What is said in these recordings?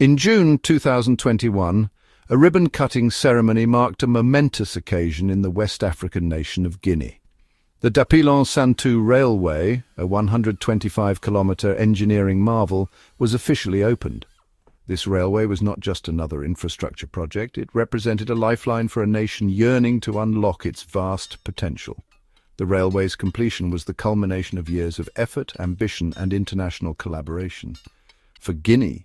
In June 2021, a ribbon-cutting ceremony marked a momentous occasion in the West African nation of Guinea. The Dapilon-Santou Railway, a 125-kilometre engineering marvel, was officially opened. This railway was not just another infrastructure project, it represented a lifeline for a nation yearning to unlock its vast potential. The railway's completion was the culmination of years of effort, ambition, and international collaboration. For Guinea,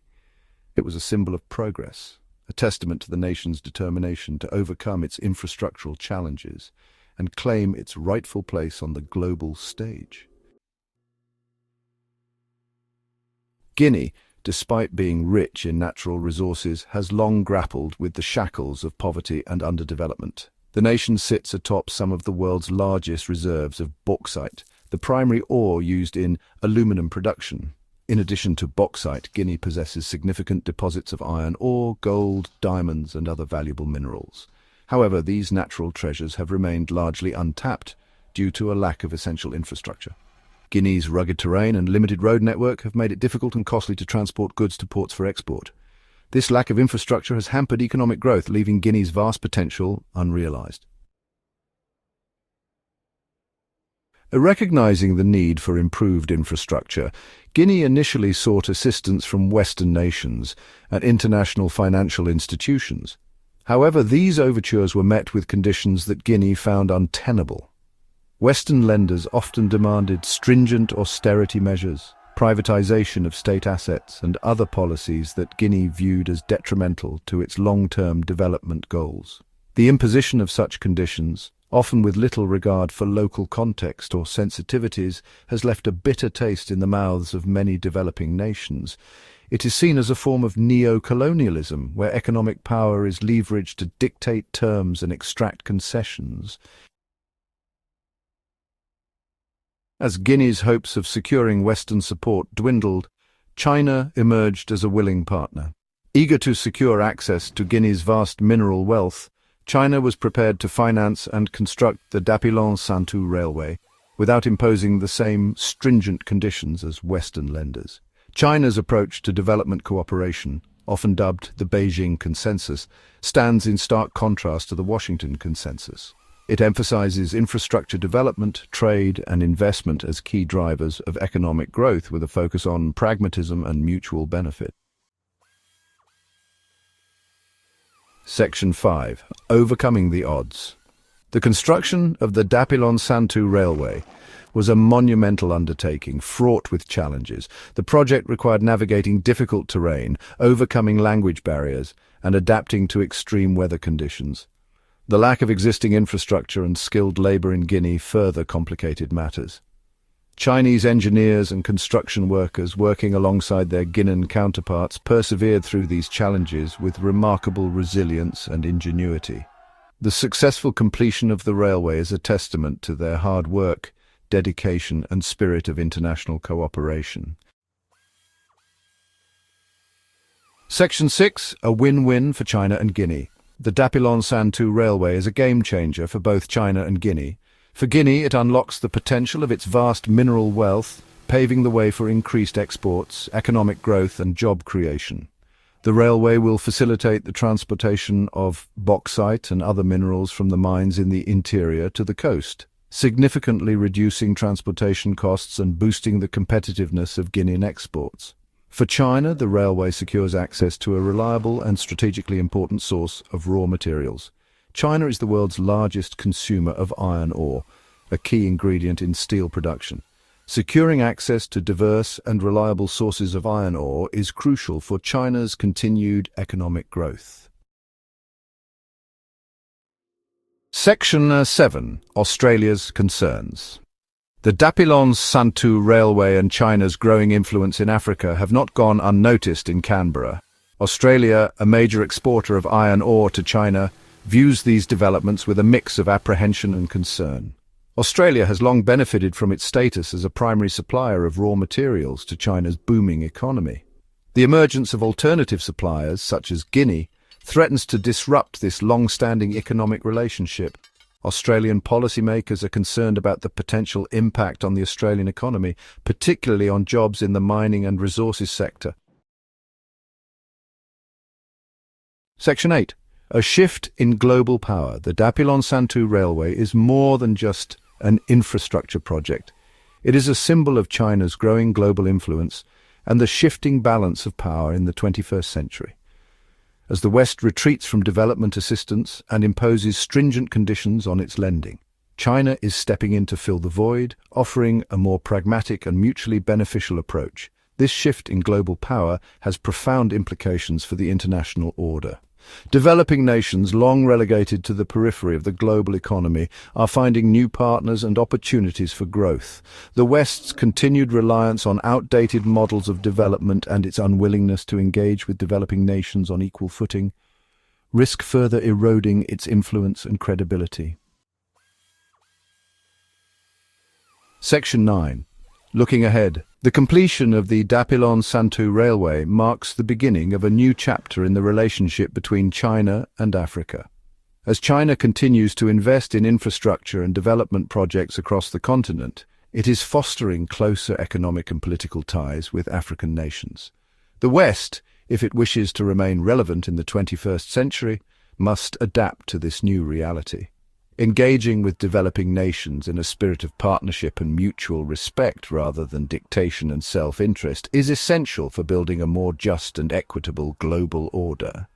it was a symbol of progress, a testament to the nation's determination to overcome its infrastructural challenges and claim its rightful place on the global stage. Guinea, despite being rich in natural resources, has long grappled with the shackles of poverty and underdevelopment. The nation sits atop some of the world's largest reserves of bauxite, the primary ore used in aluminum production. In addition to bauxite, Guinea possesses significant deposits of iron ore, gold, diamonds, and other valuable minerals. However, these natural treasures have remained largely untapped due to a lack of essential infrastructure. Guinea's rugged terrain and limited road network have made it difficult and costly to transport goods to ports for export. This lack of infrastructure has hampered economic growth, leaving Guinea's vast potential unrealized. Recognizing the need for improved infrastructure, Guinea initially sought assistance from Western nations and international financial institutions. However, these overtures were met with conditions that Guinea found untenable. Western lenders often demanded stringent austerity measures, privatization of state assets, and other policies that Guinea viewed as detrimental to its long-term development goals. The imposition of such conditions, often with little regard for local context or sensitivities, has left a bitter taste in the mouths of many developing nations. It is seen as a form of neo-colonialism, where economic power is leveraged to dictate terms and extract concessions. As Guinea's hopes of securing Western support dwindled, China emerged as a willing partner. Eager to secure access to Guinea's vast mineral wealth, China was prepared to finance and construct the Dapilon-Santou Railway without imposing the same stringent conditions as Western lenders. China's approach to development cooperation, often dubbed the Beijing Consensus, stands in stark contrast to the Washington Consensus. It emphasizes infrastructure development, trade, and investment as key drivers of economic growth, with a focus on pragmatism and mutual benefit. Section 5. Overcoming the odds. The construction of the Dapilon-Santou Railway was a monumental undertaking, fraught with challenges. The project required navigating difficult terrain, overcoming language barriers, and adapting to extreme weather conditions. The lack of existing infrastructure and skilled labor in Guinea further complicated matters. Chinese engineers and construction workers, working alongside their Guinean counterparts, persevered through these challenges with remarkable resilience and ingenuity. The successful completion of the railway is a testament to their hard work, dedication, and spirit of international cooperation. Section 6. A win-win for China and Guinea. The Dapilon-Santou Railway is a game-changer for both China and Guinea. For Guinea, it unlocks the potential of its vast mineral wealth, paving the way for increased exports, economic growth, and job creation. The railway will facilitate the transportation of bauxite and other minerals from the mines in the interior to the coast, significantly reducing transportation costs and boosting the competitiveness of Guinean exports. For China, the railway secures access to a reliable and strategically important source of raw materials. China is the world's largest consumer of iron ore, a key ingredient in steel production. Securing access to diverse and reliable sources of iron ore is crucial for China's continued economic growth. Section 7. Australia's concerns. The Dapilon-Santou Railway and China's growing influence in Africa have not gone unnoticed in Canberra. Australia, a major exporter of iron ore to China, views these developments with a mix of apprehension and concern. Australia has long benefited from its status as a primary supplier of raw materials to China's booming economy. The emergence of alternative suppliers, such as Guinea, threatens to disrupt this long-standing economic relationship. Australian policymakers are concerned about the potential impact on the Australian economy, particularly on jobs in the mining and resources sector. Section 8. A shift in global power. The Dapilon-Santou Railway is more than just an infrastructure project. It is a symbol of China's growing global influence and the shifting balance of power in the 21st century. As the West retreats from development assistance and imposes stringent conditions on its lending, China is stepping in to fill the void, offering a more pragmatic and mutually beneficial approach. This shift in global power has profound implications for the international order. Developing nations, long relegated to the periphery of the global economy, are finding new partners and opportunities for growth. The West's continued reliance on outdated models of development and its unwillingness to engage with developing nations on equal footing risk further eroding its influence and credibility. Section 9. Looking ahead. The completion of the Dapilon-Santou Railway marks the beginning of a new chapter in the relationship between China and Africa. As China continues to invest in infrastructure and development projects across the continent, it is fostering closer economic and political ties with African nations. The West, if it wishes to remain relevant in the 21st century, must adapt to this new reality. Engaging with developing nations in a spirit of partnership and mutual respect rather than dictation and self-interest is essential for building a more just and equitable global order.